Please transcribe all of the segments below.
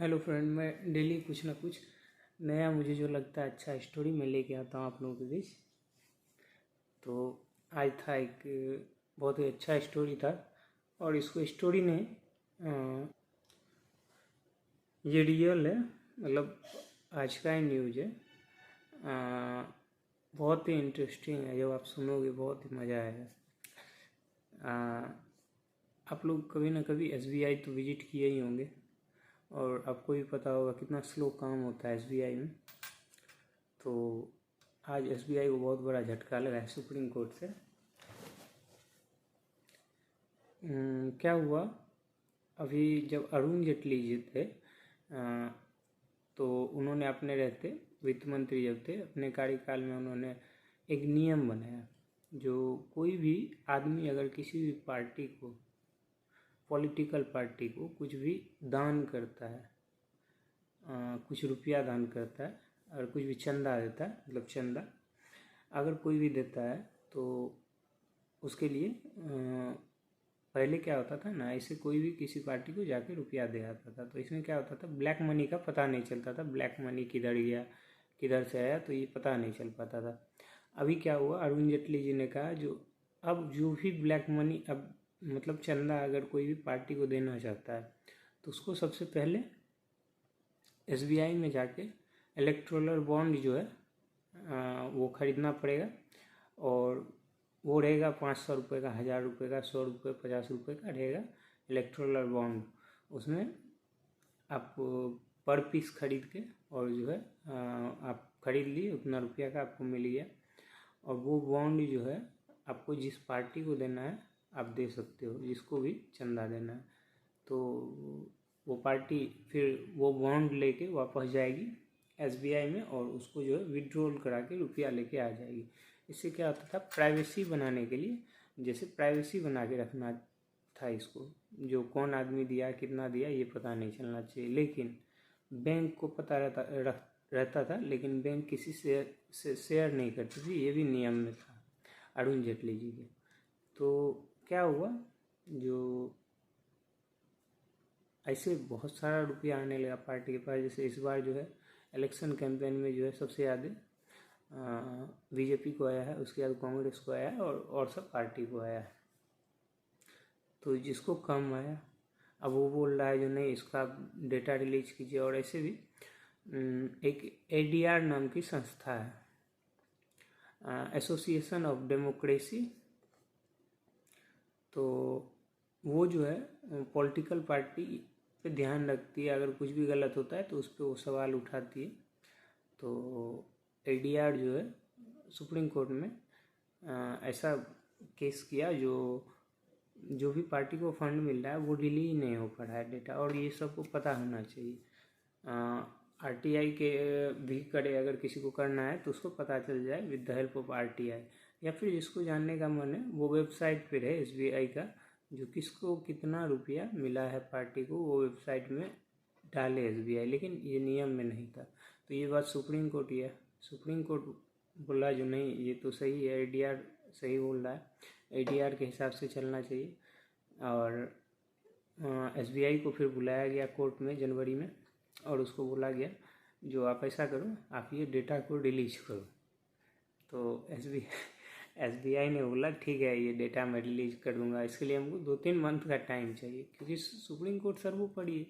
Hello friend, मैं daily कुछ ना कुछ नया मुझे जो लगता है अच्छा स्टोरी मैं लेके आता हूँ आप लोगों के बीच। तो आज था एक बहुत ही अच्छा स्टोरी था और इसको स्टोरी ने ये रियल है, मतलब आज का ही न्यूज़ है। बहुत ही इंटरेस्टिंग है, जब आप सुनोगे बहुत ही मज़ा आएगा। आप लोग कभी ना कभी SBI तो विजिट किए ही होंगे और आपको भी पता होगा कितना स्लो काम होता है SBI में। तो आज SBI को बहुत बड़ा झटका लगा है सुप्रीम कोर्ट से। क्या हुआ, अभी जब अरुण जेटली जी थे तो उन्होंने अपने रहते वित्त मंत्री जब थे अपने कार्यकाल में उन्होंने एक नियम बनाया, जो कोई भी आदमी अगर किसी भी पार्टी को, पॉलिटिकल पार्टी को कुछ भी दान करता है, कुछ रुपया दान करता है, अगर कुछ भी चंदा देता है, मतलब चंदा अगर कोई भी देता है तो उसके लिए पहले क्या होता था ना, ऐसे कोई भी किसी पार्टी को जाके रुपया दे आता था तो इसमें क्या होता था, ब्लैक मनी का पता नहीं चलता था, ब्लैक मनी किधर गया किधर से आया तो ये पता नहीं चल पाता था। अभी क्या हुआ, अरुण जेटली जी ने कहा अब जो भी ब्लैक मनी, अब मतलब चंदा अगर कोई भी पार्टी को देना चाहता है तो उसको सबसे पहले SBI में जाके इलेक्टोरल बॉन्ड जो है वो ख़रीदना पड़ेगा और वो रहेगा 500 रुपये का, 1000 रुपये का, 100 रुपये, 50 रुपये का रहेगा इलेक्टोरल बॉन्ड। उसमें आप पर पीस खरीद के और जो है आप खरीद लिए, उतना रुपया का आपको मिल गया और वो बॉन्ड जो है आपको जिस पार्टी को देना है आप दे सकते हो, जिसको भी चंदा देना है। तो वो पार्टी फिर वो बॉन्ड लेके वापस जाएगी SBI में और उसको जो है विड्रॉल करा के रुपया लेके आ जाएगी। इससे क्या होता था, प्राइवेसी बनाने के लिए, जैसे प्राइवेसी बना के रखना था इसको, जो कौन आदमी दिया कितना दिया ये पता नहीं चलना चाहिए। लेकिन बैंक को पता रहता था, लेकिन बैंक किसी से शेयर नहीं करती थी, ये भी नियम में था अरुण जेटली जी के। तो क्या हुआ, जो ऐसे बहुत सारा रुपया आने लगा पार्टी के पास। जैसे इस बार जो है इलेक्शन कैंपेन में जो है सबसे ज़्यादा BJP को आया है, उसके बाद कांग्रेस को आया है और सब पार्टी को आया है। तो जिसको कम आया अब वो बोल रहा है जो नहीं, इसका डेटा रिलीज कीजिए। और ऐसे भी एक ADR नाम की संस्था है, एसोसिएशन ऑफ डेमोक्रेसी। तो वो जो है पॉलिटिकल पार्टी पे ध्यान रखती है, अगर कुछ भी गलत होता है तो उस पर वो सवाल उठाती है। तो ADR जो है सुप्रीम कोर्ट में ऐसा केस किया, जो भी पार्टी को फंड मिल रहा है वो रिलीज नहीं हो पा रहा है डेटा, और ये सबको पता होना चाहिए। RTI के भी करे, अगर किसी को करना है तो उसको पता चल जाए with the help of RTI, या फिर जिसको जानने का मन है वो वेबसाइट पर है SBI का, जो किसको कितना रुपया मिला है पार्टी को वो वेबसाइट में डाले SBI। लेकिन ये नियम में नहीं था, तो ये बात सुप्रीम कोर्ट ही है। सुप्रीम कोर्ट बोला जो नहीं, ये तो सही है, ADR सही बोल रहा है, ADR के हिसाब से चलना चाहिए। और SBI को फिर बुलाया गया कोर्ट में जनवरी में और उसको बोला गया जो आप ऐसा करो, आप ये डेटा को रिलीज करो। तो SBI ने बोला ठीक है, ये डेटा मैं रिलीज कर दूंगा, इसके लिए हमको 2-3 मंथ का टाइम चाहिए, क्योंकि सुप्रीम कोर्ट सर्वोपरि है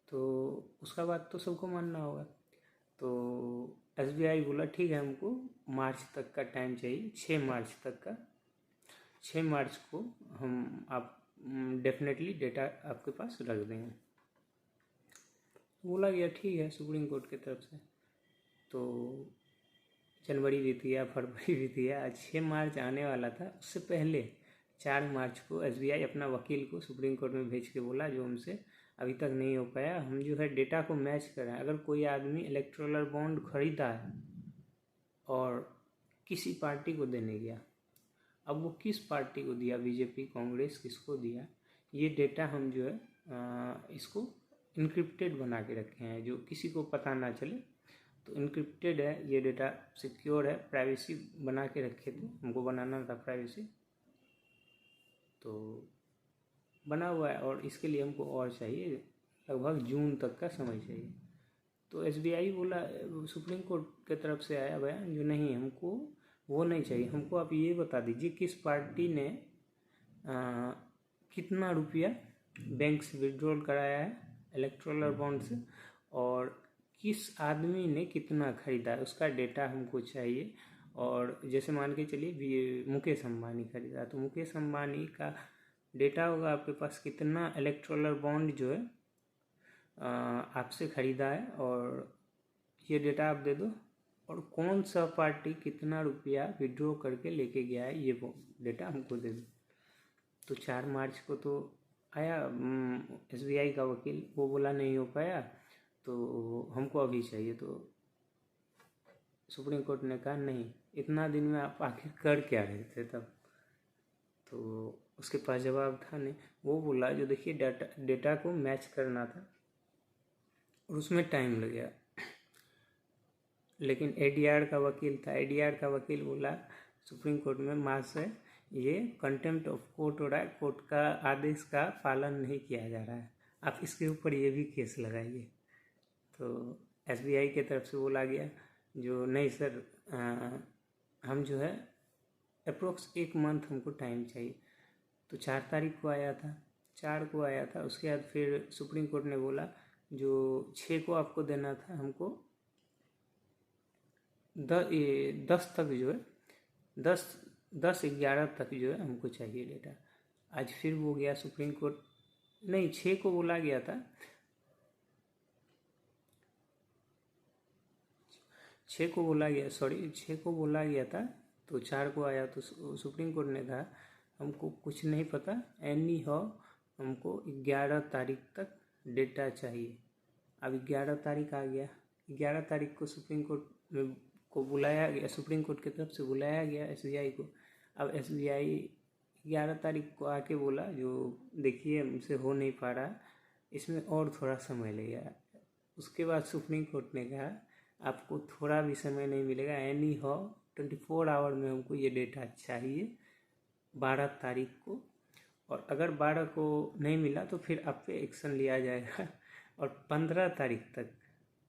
तो उसका बात तो सबको मानना होगा। तो SBI बोला ठीक है, हमको मार्च तक का टाइम चाहिए, 6 मार्च तक का। 6 मार्च को आप डेफिनेटली डेटा आपके पास रख देंगे। बोला गया ठीक है सुप्रीम कोर्ट की तरफ से। तो जनवरी बीत गया, फरवरी बीत गया, आज 6 मार्च आने वाला था। उससे पहले 4 मार्च को SBI अपना वकील को सुप्रीम कोर्ट में भेज के बोला जो हमसे अभी तक नहीं हो पाया, हम जो है डेटा को मैच करें। अगर कोई आदमी इलेक्टोरल बॉन्ड खरीदा है और किसी पार्टी को देने गया, अब वो किस पार्टी को दिया, BJP, कांग्रेस, किसको दिया, ये डेटा हम जो है इसको इनक्रिप्टेड बना के रखे हैं, जो किसी को पता ना चले। तो इनक्रिप्टेड है ये डेटा, सिक्योर है, प्राइवेसी बना के रखे थे, हमको बनाना था प्राइवेसी, तो बना हुआ है। और इसके लिए हमको और चाहिए लगभग जून तक का समय चाहिए। तो SBI बोला, सुप्रीम कोर्ट के तरफ से आया बयान जो नहीं, हमको वो नहीं चाहिए, हमको आप ये बता दीजिए किस पार्टी ने कितना रुपया बैंक से विड्रॉल कराया है इलेक्टोरल बॉन्ड से, और किस आदमी ने कितना खरीदा है उसका डेटा हमको चाहिए। और जैसे मान के चलिए मुकेश अंबानी खरीदा, तो मुकेश अंबानी का डेटा होगा आपके पास, कितना इलेक्टोरल बॉन्ड जो है आपसे ख़रीदा है, और ये डेटा आप दे दो, और कौन सा पार्टी कितना रुपया विड्रॉ करके लेके गया है ये डेटा हमको दे दो। तो 4 मार्च को तो आया SBI का वकील, वो बोला नहीं हो पाया तो हमको अभी चाहिए। तो सुप्रीम कोर्ट ने कहा नहीं, इतना दिन में आप आखिर कर क्या रहे थे तब। तो उसके पास जवाब था नहीं। वो बोला जो देखिए डेटा को मैच करना था और उसमें टाइम लग गया। लेकिन ADR का वकील था, ADR का वकील बोला सुप्रीम कोर्ट में, महाशय ये कंटेम्प्ट ऑफ कोर्ट हो रहा है, कोर्ट का आदेश का पालन नहीं किया जा रहा है, आप इसके ऊपर ये भी केस लगाइए। तो SBI के तरफ से बोला गया जो नहीं सर, हम जो है अप्रोक्स 1 मंथ हमको टाइम चाहिए। तो 4 तारीख को आया था, 4 को आया था। उसके बाद फिर सुप्रीम कोर्ट ने बोला जो 6 को आपको देना था, हमको 10 तक जो है 10-11 तक जो है हमको चाहिए डेटा। आज फिर वो गया सुप्रीम कोर्ट, नहीं 6 को बोला गया था, 6 को बोला गया था। तो 4 को आया तो सुप्रीम कोर्ट ने कहा हमको कुछ नहीं पता, एनी हाउ हमको 11 तारीख तक डेटा चाहिए। अब 11 तारीख आ गया, 11 तारीख को सुप्रीम कोर्ट को बुलाया गया, सुप्रीम कोर्ट की तरफ से बुलाया गया SBI को। अब SBI 11 तारीख को आके बोला जो देखिए हमसे हो नहीं पा रहा, इसमें और थोड़ा समय लगेगा। उसके बाद सुप्रीम कोर्ट ने कहा आपको थोड़ा भी समय नहीं मिलेगा, एनी हाउ 24 आवर में हमको ये डेटा चाहिए 12 तारीख को, और अगर 12 को नहीं मिला तो फिर आप पे एक्शन लिया जाएगा। और 15 तारीख तक,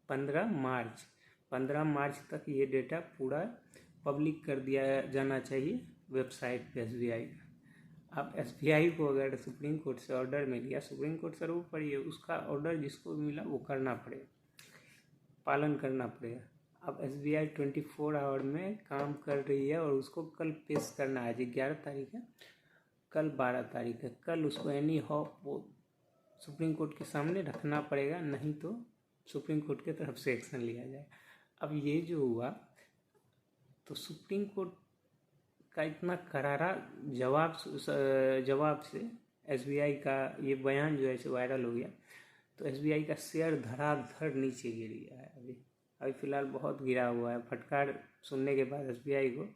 15 मार्च तक ये डेटा पूरा पब्लिक कर दिया जाना चाहिए वेबसाइट पे SBI का। अब SBI को अगर सुप्रीम कोर्ट से ऑर्डर मिल गया, सुप्रीम कोर्ट सर्वोपरि है, उसका ऑर्डर जिसको मिला वो करना पड़ेगा, पालन करना पड़ेगा। अब SBI 24 आवर में काम कर रही है और उसको कल पेश करना है। आज 11 तारीख है, कल 12 तारीख है, कल उसको एनी हाउ वो सुप्रीम कोर्ट के सामने रखना पड़ेगा, नहीं तो सुप्रीम कोर्ट की तरफ से एक्शन लिया जाए। अब ये जो हुआ तो सुप्रीम कोर्ट का इतना करारा जवाब से SBI का ये बयान जो है वायरल हो गया, तो SBI का शेयर धड़ाधड़ नीचे गिर गया है। अभी फ़िलहाल बहुत गिरा हुआ है। फटकार सुनने के बाद SBI को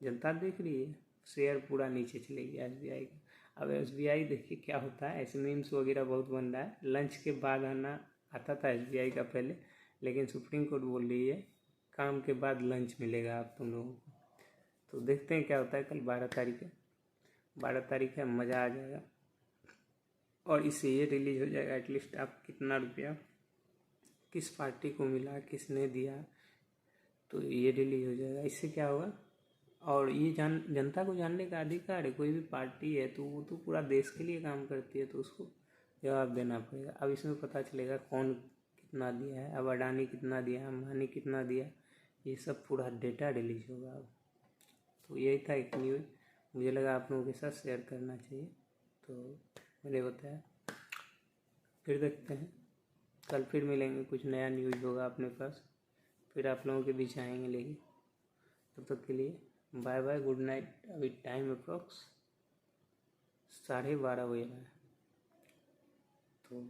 जनता देख रही है, शेयर पूरा नीचे चले गया SBI का। अब SBI देखिए क्या होता है, ऐसे मीम्स वगैरह बहुत बन रहा है। लंच के बाद आता था SBI का पहले, लेकिन सुप्रीम कोर्ट बोल रही है काम के बाद लंच मिलेगा आप तुम लोगों को। तो देखते हैं क्या होता है। कल 12 तारीख है, 12 तारीख है, मज़ा आ जाएगा। और इससे ये रिलीज हो जाएगा एटलीस्ट आप कितना रुपया किस पार्टी को मिला, किसने दिया, तो ये रिलीज हो जाएगा। इससे क्या होगा, और ये जनता को जानने का अधिकार है। कोई भी पार्टी है तो वो तो पूरा देश के लिए काम करती है, तो उसको जवाब देना पड़ेगा। अब इसमें पता चलेगा कौन कितना दिया है, अब अडानी कितना दिया, अंबानी कितना दिया, ये सब पूरा डेटा रिलीज होगा अब। तो यही था एक न्यूज़, मुझे लगा आप लोगों के साथ शेयर करना चाहिए, तो मैंने बताया। फिर देखते हैं, कल फिर मिलेंगे, कुछ नया न्यूज़ होगा अपने पास, फिर आप लोगों के बीच आएंगे लेके। तब तक के लिए बाय बाय, गुड नाइट। अभी टाइम अप्रॉक्स 12:30 बज रहा है, तो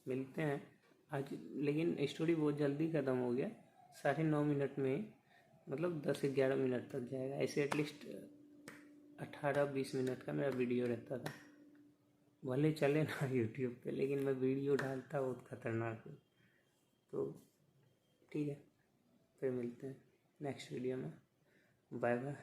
मिलते हैं आज। लेकिन स्टोरी बहुत जल्दी ख़त्म हो गया, 9:30 मिनट में, मतलब 10-11 मिनट तक जाएगा। ऐसे एटलीस्ट 18-20 मिनट का मेरा वीडियो रहता था, भले चले ना यूट्यूब पे, लेकिन मैं वीडियो डालता बहुत ख़तरनाक है। तो ठीक है, फिर मिलते हैं नेक्स्ट वीडियो में। Bye bye.